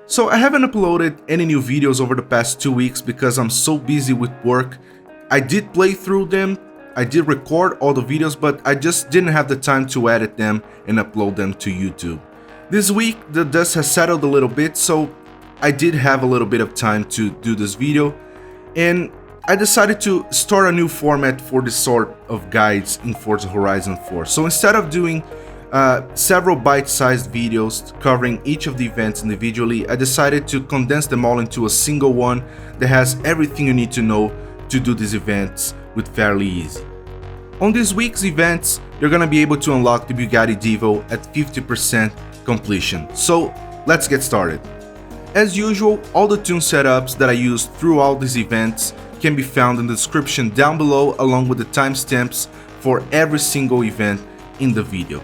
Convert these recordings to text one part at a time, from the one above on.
So I haven't uploaded any new videos over the past 2 weeks because I'm so busy with work. I did play through them, I did record all the videos, but I just didn't have the time to edit them and upload them to YouTube. This week the dust has settled a little bit, so I did have a little bit of time to do this video, and I decided to start a new format for this sort of guides in Forza Horizon 4. So instead of doing several bite-sized videos covering each of the events individually, I decided to condense them all into a single one that has everything you need to know to do these events with fairly easy. On this week's events, you're gonna be able to unlock the Bugatti Divo at 50% completion. So let's get started. As usual, all the tune setups that I used throughout these events can be found in the description down below, along with the timestamps for every single event in the video.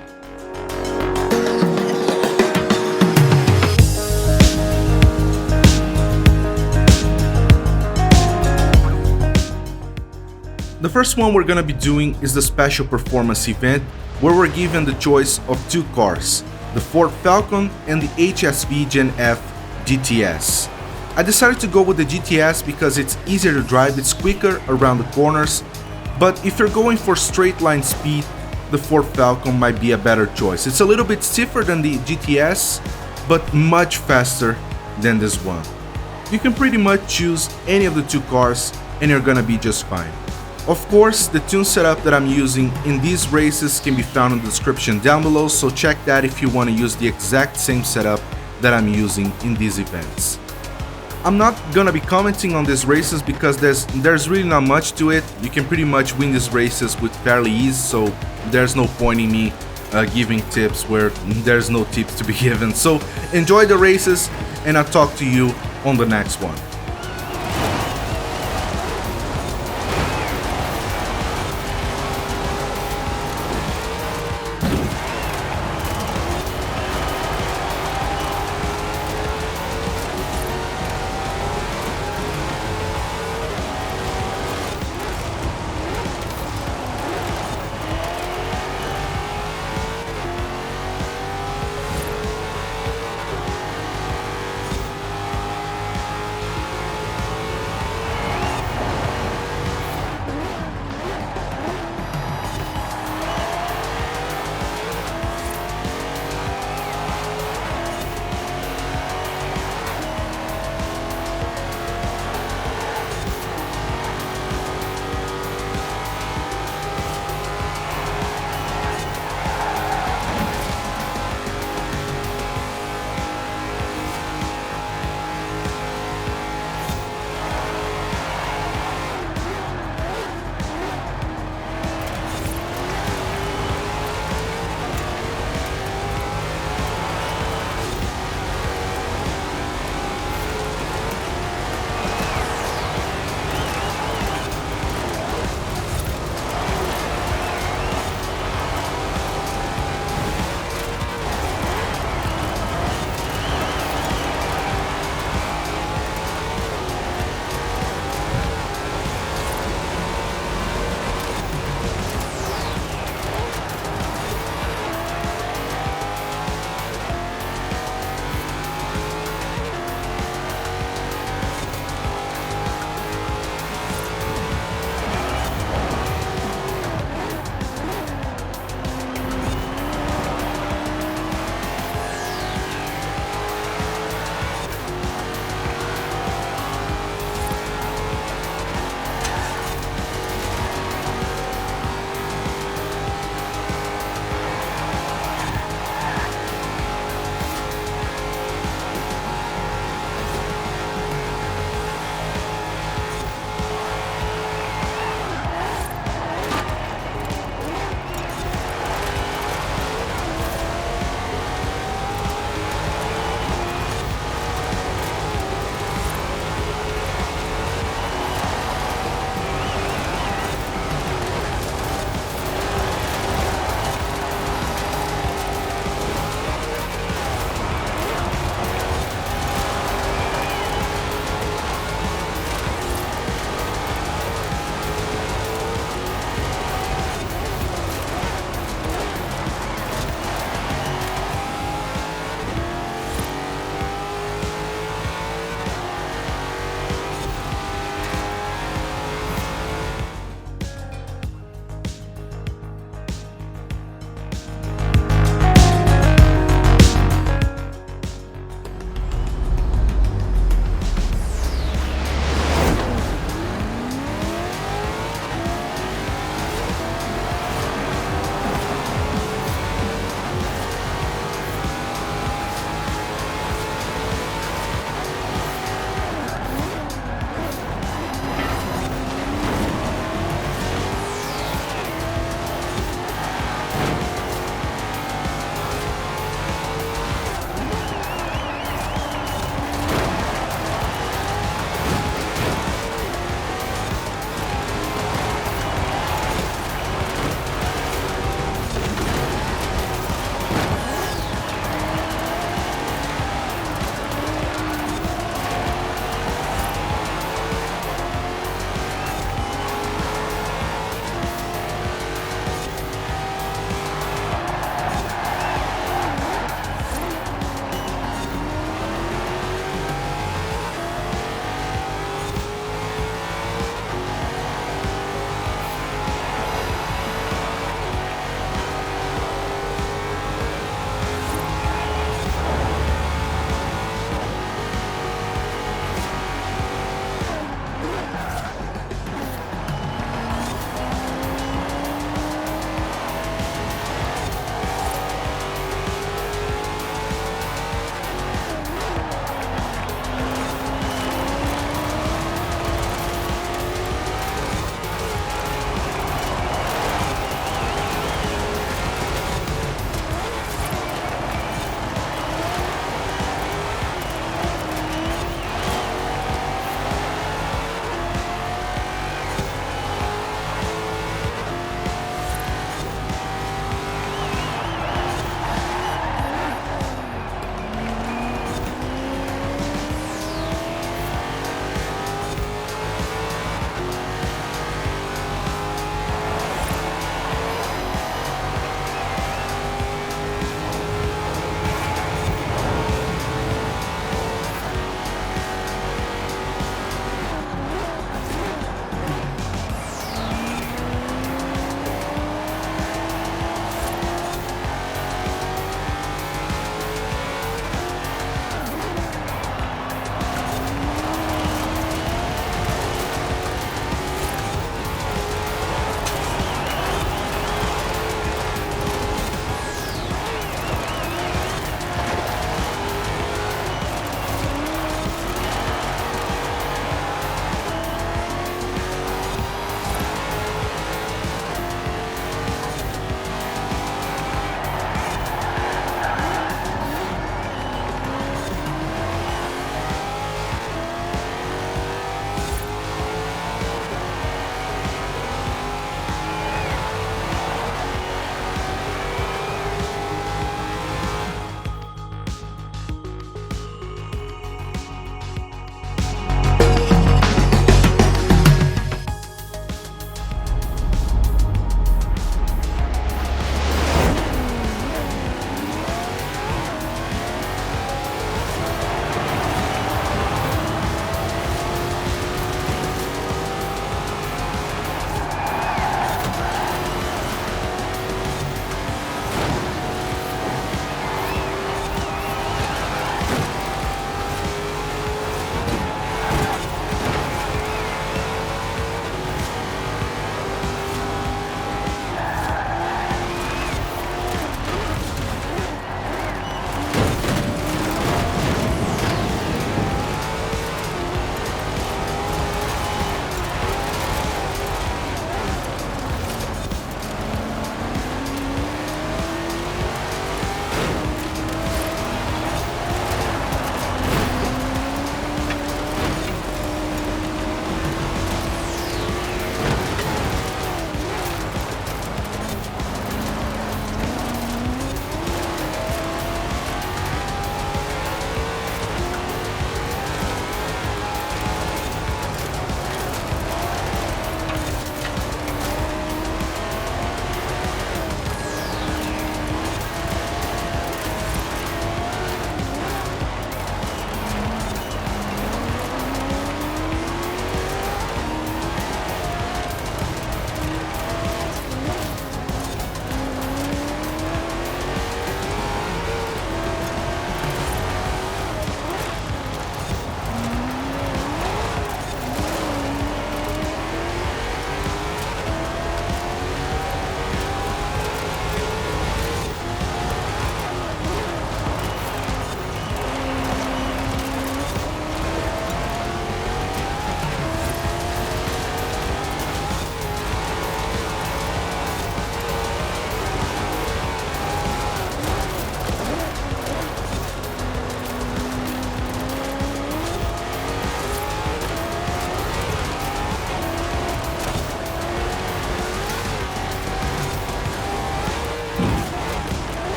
The first one we're gonna be doing is the Special Performance event, where we're given the choice of two cars, the Ford Falcon and the HSV Gen F GTS. I decided to go with the GTS because it's easier to drive, it's quicker around the corners, but if you're going for straight line speed, the Ford Falcon might be a better choice. It's a little bit stiffer than the GTS, but much faster than this one. You can pretty much choose any of the two cars and you're gonna be just fine. Of course, the tune setup that I'm using in these races can be found in the description down below, so check that if you want to use the exact same setup that I'm using in these events. I'm not gonna be commenting on these races because there's really not much to it. You can pretty much win these races with fairly ease, so there's no point in me giving tips where there's no tips to be given. So enjoy the races and I'll talk to you on the next one.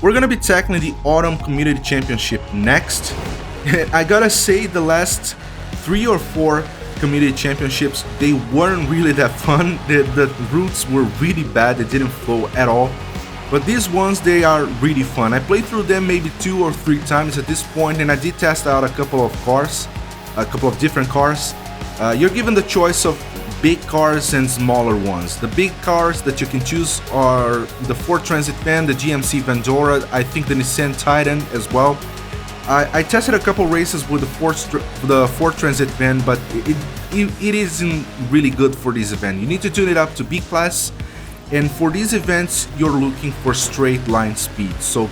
We're gonna be tackling the Autumn Community Championship next. I gotta say, the last 3 or 4 community championships, they weren't really that fun. The routes were really bad, they didn't flow at all. But these ones, they are really fun. I played through them maybe 2 or 3 times at this point, and I did test out a couple of cars, a couple of different cars. You're given the choice of big cars and smaller ones. The big cars that you can choose are the Ford Transit van, the GMC Vendora, I think the Nissan Titan as well. I tested a couple races with the Ford Transit van, but it isn't really good for this event. You need to tune it up to B class, and for these events you're looking for straight line speed. So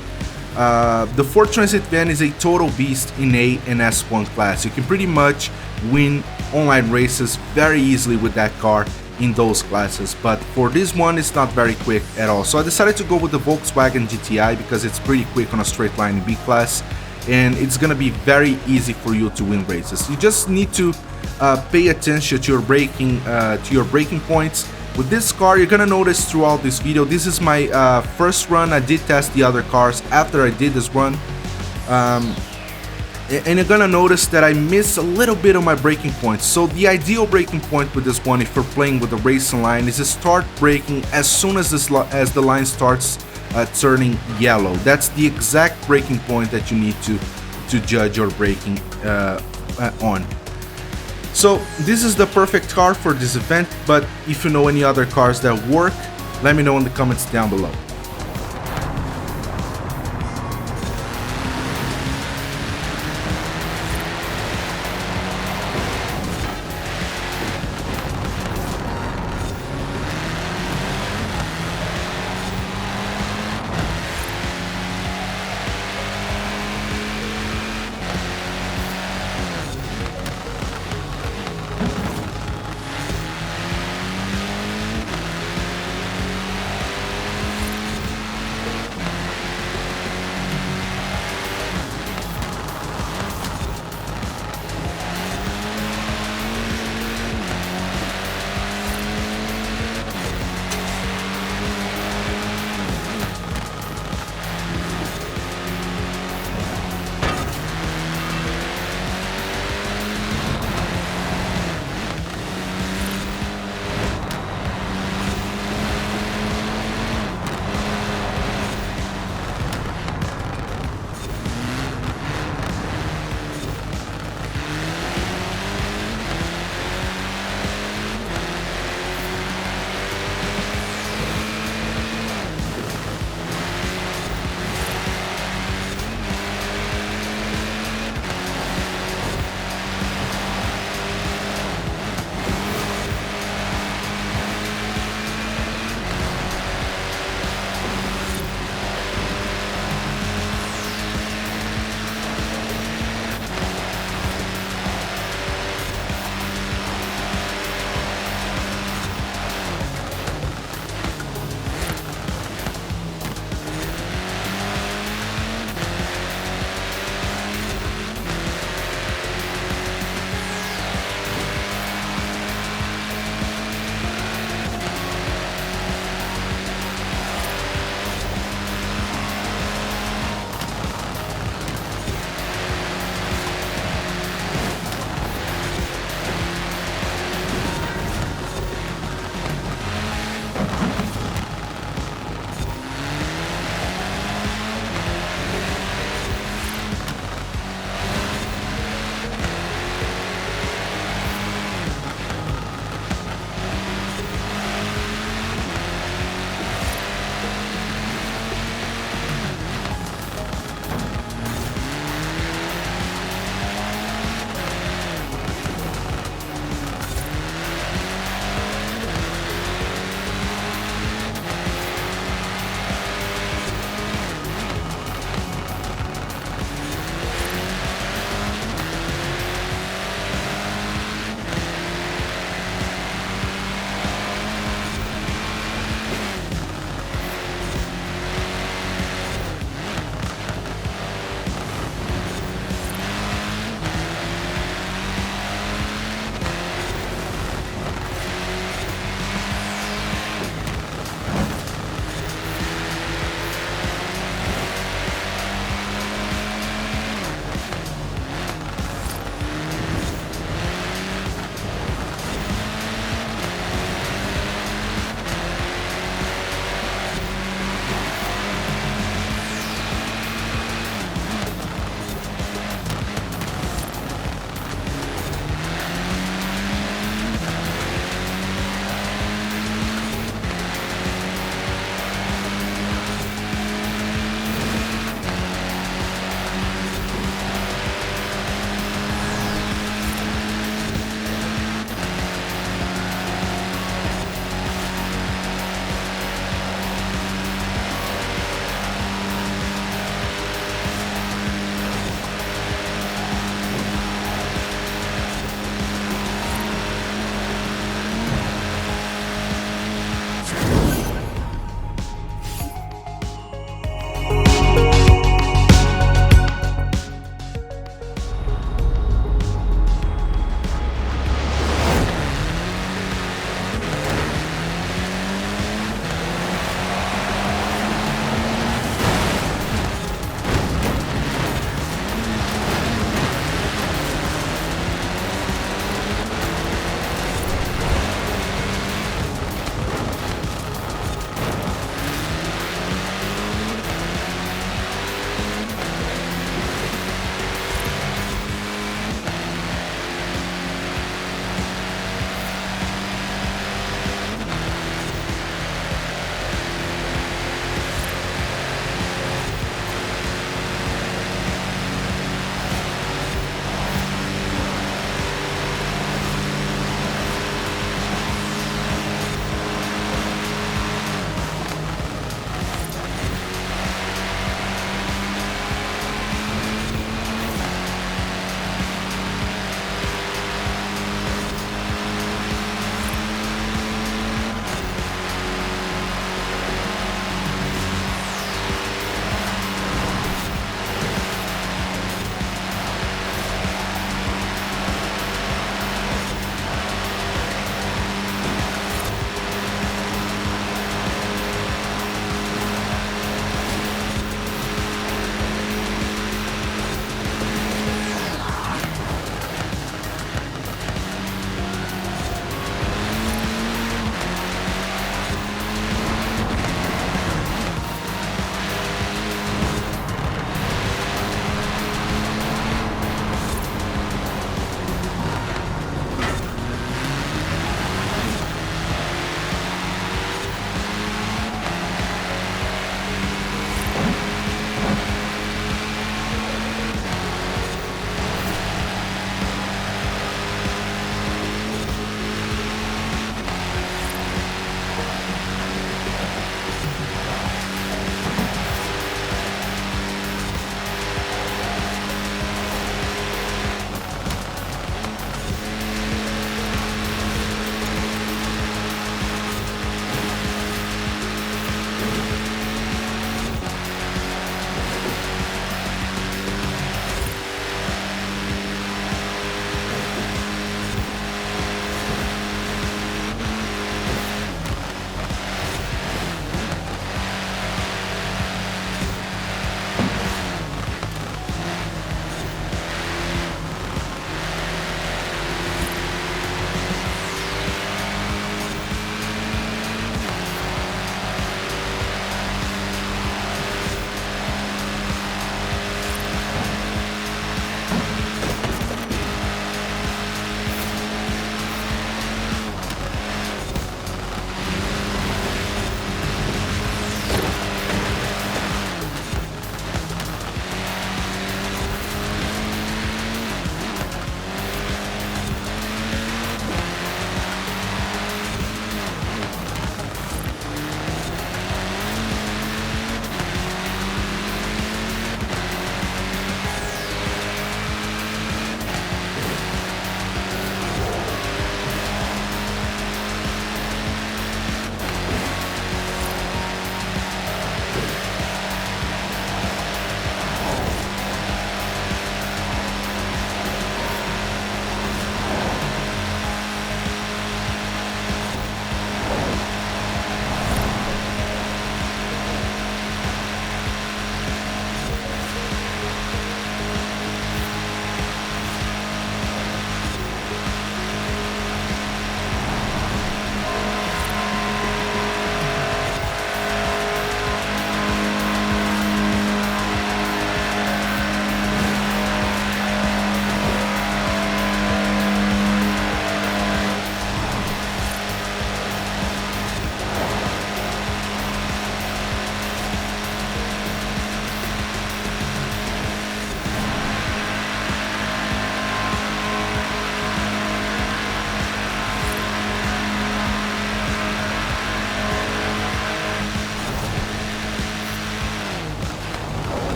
the Ford Transit van is a total beast in A and S1 class. You can pretty much win online races very easily with that car in those classes, but for this one it's not very quick at all. So I decided to go with the Volkswagen GTI because it's pretty quick on a straight line in B class, and it's gonna be very easy for you to win races. You just need to pay attention to your braking points. With this car, you're gonna notice throughout this video, this is my first run. I did test the other cars after I did this run, and you're gonna notice that I miss a little bit of my braking points. So the ideal braking point with this one, if you're playing with the racing line, is to start braking as soon as the line starts turning yellow. That's the exact braking point that you need to judge your braking on. So this is the perfect car for this event, but if you know any other cars that work, let me know in the comments down below.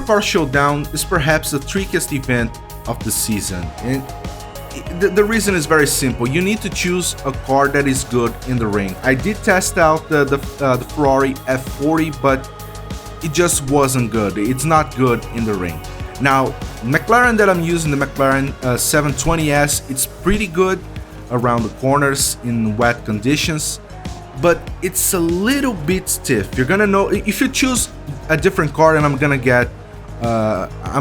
Supercar Showdown is perhaps the trickiest event of the season, and the reason is very simple. You need to choose a car that is good in the ring. I did test out the Ferrari F40, but it just wasn't good. It's not good in the ring. Now, McLaren that I'm using, the McLaren 720S, it's pretty good around the corners in wet conditions, but it's a little bit stiff. You're gonna know if you choose a different car, and I'm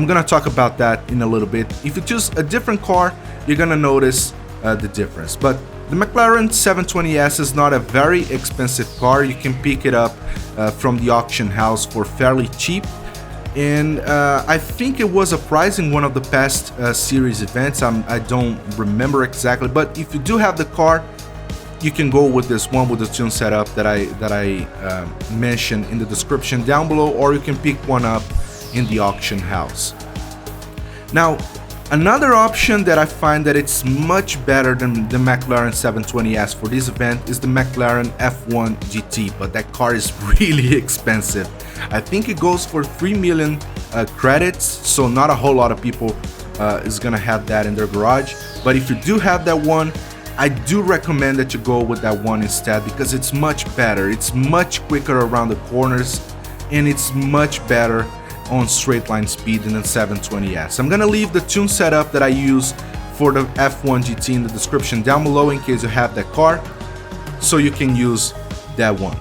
gonna talk about that in a little bit. If you choose a different car, you're gonna notice the difference. But the McLaren 720S is not a very expensive car. You can pick it up from the auction house for fairly cheap, and I think it was a prize in one of the past series events. I don't remember exactly, but if you do have the car, you can go with this one with the tune setup that I mentioned in the description down below, or you can pick one up in the auction house. Now, another option that I find that it's much better than the McLaren 720S for this event is the McLaren F1 GT, but that car is really expensive. I think it goes for 3 million credits, so not a whole lot of people is gonna have that in their garage. But if you do have that one, I do recommend that you go with that one instead, because it's much better. It's much quicker around the corners, and it's much better on straight line speed than the 720S. I'm gonna leave the tune setup that I use for the F1 GT in the description down below in case you have that car, so you can use that one.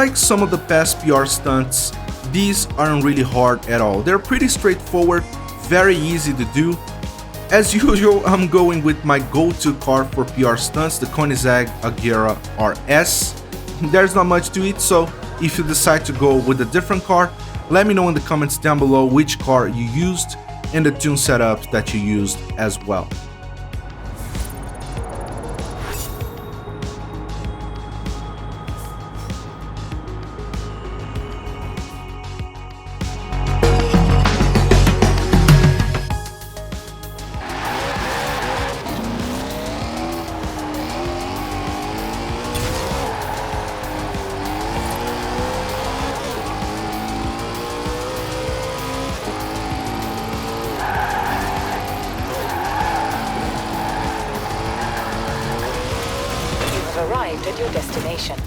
Unlike some of the past PR stunts, these aren't really hard at all. They're pretty straightforward, very easy to do. As usual, I'm going with my go-to car for PR stunts, the Koenigsegg Agera RS. There's not much to it, so if you decide to go with a different car, let me know in the comments down below which car you used and the tune setups that you used as well. Arrived at your destination.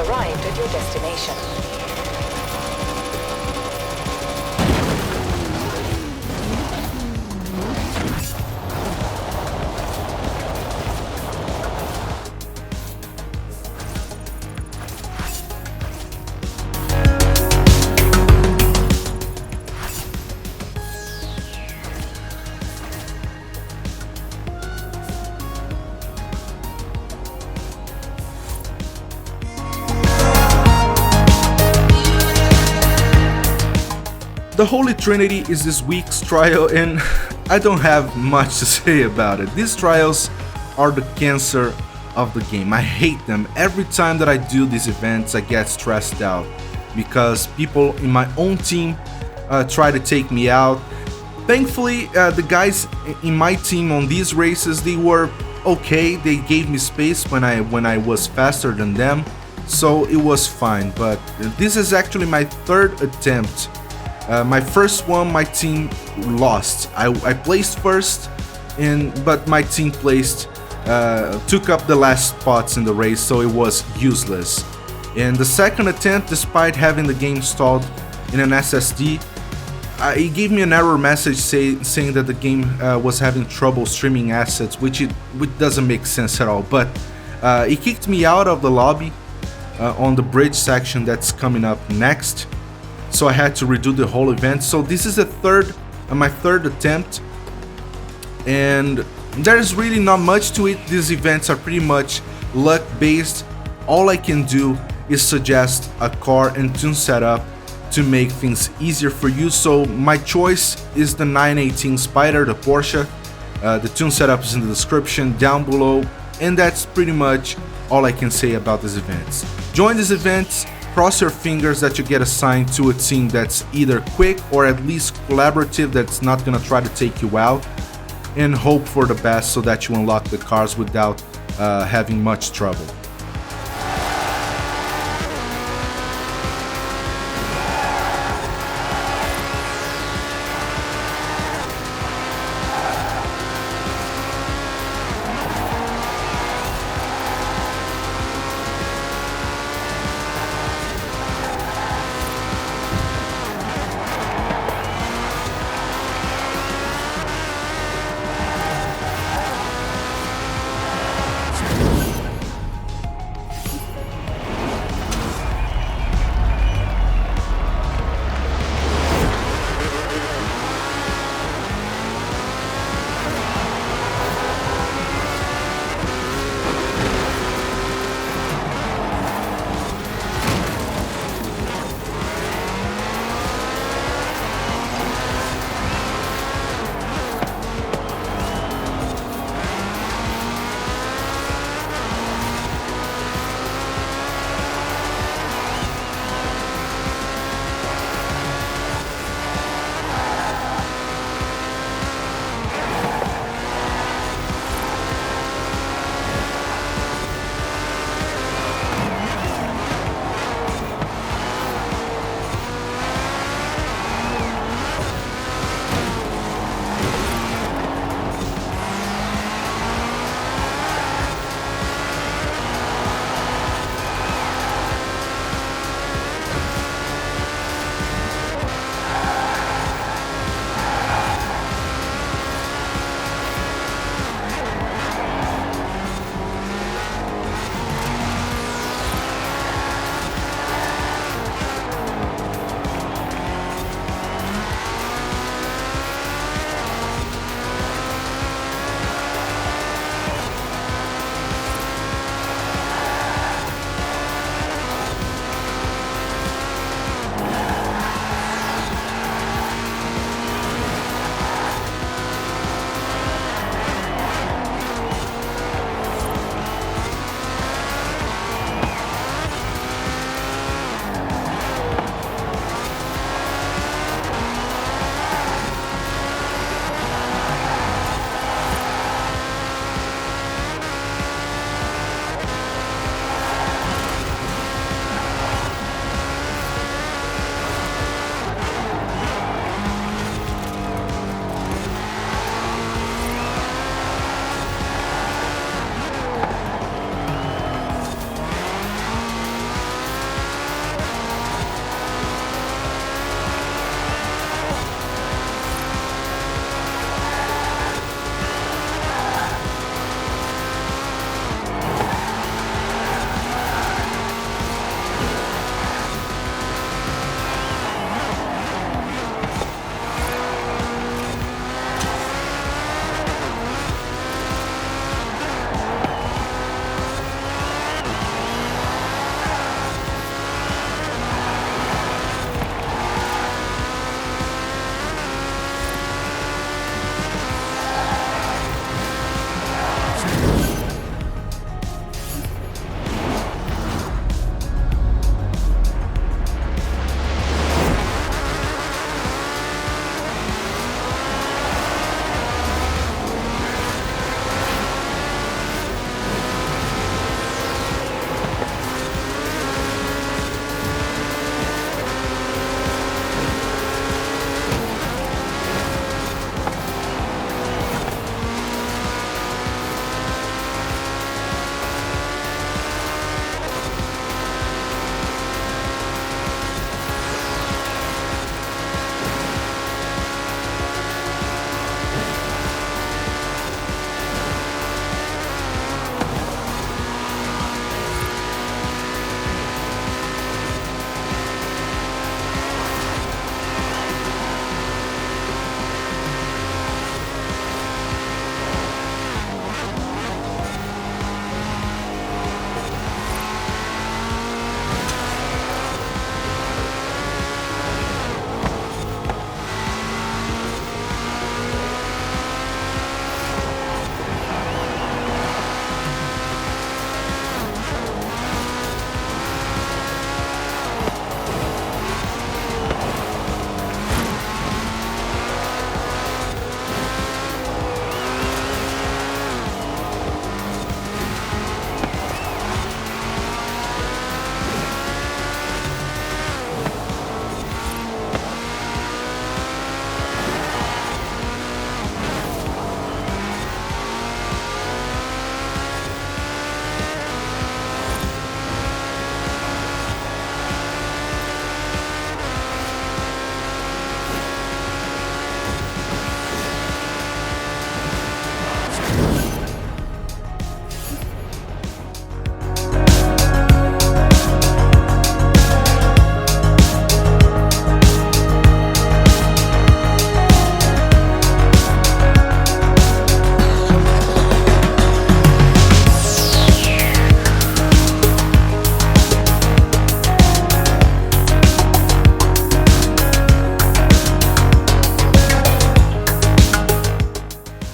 Arrived at your destination. The Holy Trinity is this week's trial, and I don't have much to say about it. These trials are the cancer of the game. I hate them. Every time that I do these events, I get stressed out because people in my own team try to take me out. Thankfully, the guys in my team on these races, they were okay. They gave me space when I was faster than them, so it was fine. But this is actually my third attempt. My first one, my team lost. I placed first, but my team took up the last spots in the race, so it was useless. In the second attempt, despite having the game stalled in an SSD, it gave me an error message saying that the game was having trouble streaming assets, which doesn't make sense at all. But it kicked me out of the lobby on the bridge section that's coming up next. So I had to redo the whole event. So this is my third attempt, and there's really not much to it. These events are pretty much luck based. All I can do is suggest a car and tune setup to make things easier for you. So my choice is the 918 Spider, the Porsche. The tune setup is in the description down below, and that's pretty much all I can say about these events. Join these events. Cross your fingers that you get assigned to a team that's either quick or at least collaborative, that's not gonna try to take you out, and hope for the best so that you unlock the cars without having much trouble.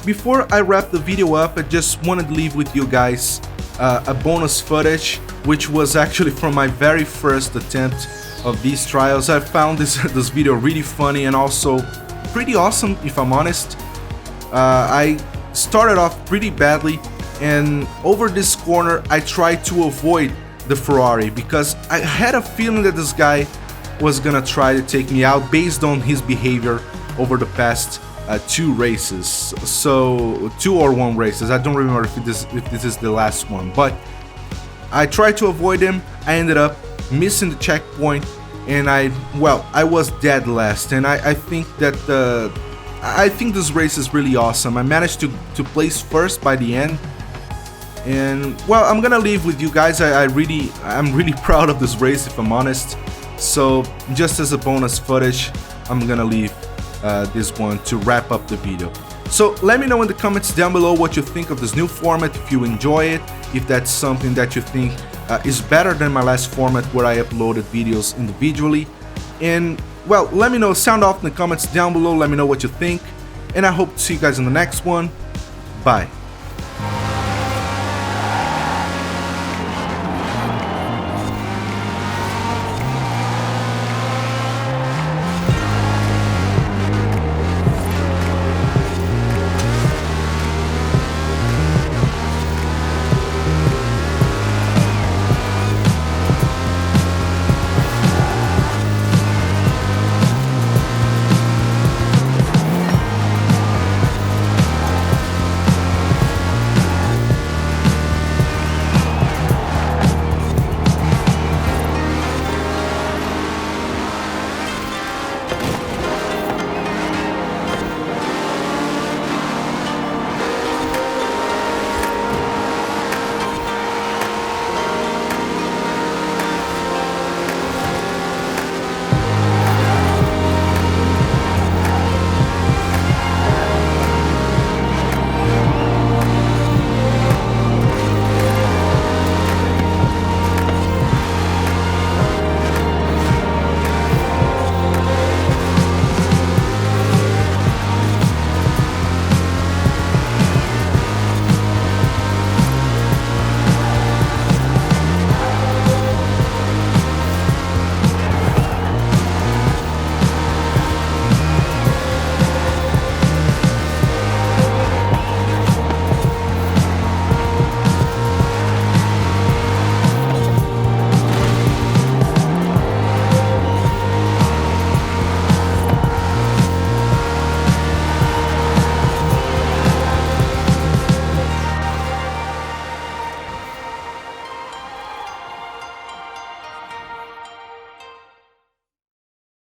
before I wrap the video up, I just wanted to leave with you guys a bonus footage, which was actually from my very first attempt of these trials. I found this video really funny and also pretty awesome, if I'm honest. I started off pretty badly, and over this corner I tried to avoid the Ferrari because I had a feeling that this guy was gonna try to take me out based on his behavior over the past 2 races. So 2 or 1 races, I don't remember if this is the last one, but I tried to avoid him. I ended up missing the checkpoint, and I was dead last. And I think that I think this race is really awesome. I managed to place first by the end, and well, I'm gonna leave with you guys. I'm really proud of this race, if I'm honest. So just as a bonus footage, I'm gonna leave this one to wrap up the video. So let me know in the comments down below what you think of this new format, if you enjoy it, if that's something that you think is better than my last format where I uploaded videos individually. And well, let me know, sound off in the comments down below, let me know what you think, and I hope to see you guys in the next one. Bye.